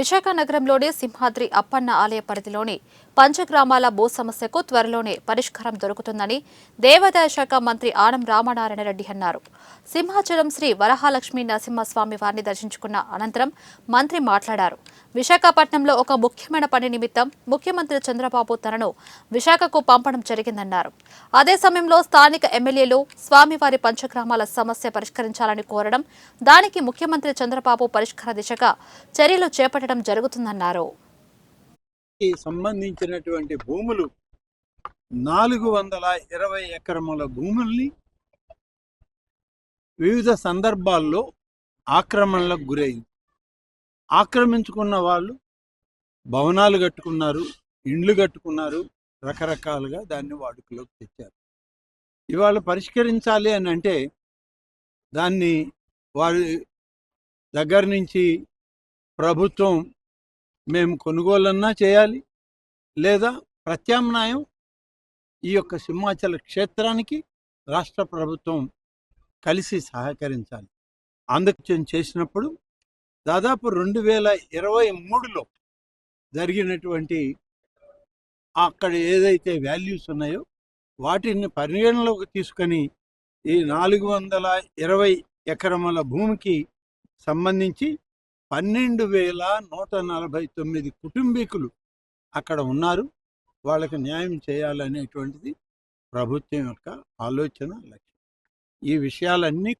విశాఖ నగరంలోని సింహాద్రి అప్పన్న ఆలయ పరిధిలోని పంచగ్రామాల భూ సమస్యకు త్వరలోనే పరిష్కారం దొరుకుతుందని దేవాదాయ శాఖ మంత్రి ఆనం రామనారాయణ రెడ్డి అన్నారు. సింహాచలం శ్రీ వరహాలక్ష్మీ నరసింహస్వామి వారిని దర్శించుకున్న అనంతరం మంత్రి మాట్లాడారు. విశాఖపట్నంలో ఒక ముఖ్యమైన పని నిమిత్తం ముఖ్యమంత్రి చంద్రబాబు తనను విశాఖకు పంపడం జరిగిందన్నారు. అదే సమయంలో స్థానిక ఎమ్మెల్యేలు స్వామివారి పంచగ్రామాల సమస్య పరిష్కరించాలని కోరడం, దానికి ముఖ్యమంత్రి చంద్రబాబు పరిష్కార దిశగా చర్యలు చేపట్టడం జరుగుతుందన్నారు. సంబంధించినటువంటి భూములు 420 ఎకరముల భూముల్ని వివిధ సందర్భాల్లో ఆక్రమణలకు గురైంది. ఆక్రమించుకున్న వాళ్ళు భవనాలు కట్టుకున్నారు, ఇండ్లు కట్టుకున్నారు, రకరకాలుగా దాన్ని వాడుకలోకి తెచ్చారు. ఇవాళ పరిష్కరించాలి అని అంటే దాన్ని వారి దగ్గర నుంచి ప్రభుత్వం మేము కొనుగోలన్నా చేయాలి, లేదా ప్రత్యామ్నాయం ఈ యొక్క సింహాచల క్షేత్రానికి రాష్ట్ర ప్రభుత్వం కలిసి సహకరించాలి. అందుకు చేసినప్పుడు దాదాపు 2023లో జరిగినటువంటి అక్కడ ఏదైతే వాల్యూస్ ఉన్నాయో వాటిని పరిగణలోకి తీసుకొని ఈ 420 ఎకరముల భూమికి సంబంధించి 12,149 కుటుంబీకులు అక్కడ ఉన్నారు. వాళ్ళకి న్యాయం చేయాలనేటువంటిది ప్రభుత్వం యొక్క ఆలోచన, లక్ష్యం. ఈ విషయాలన్నీ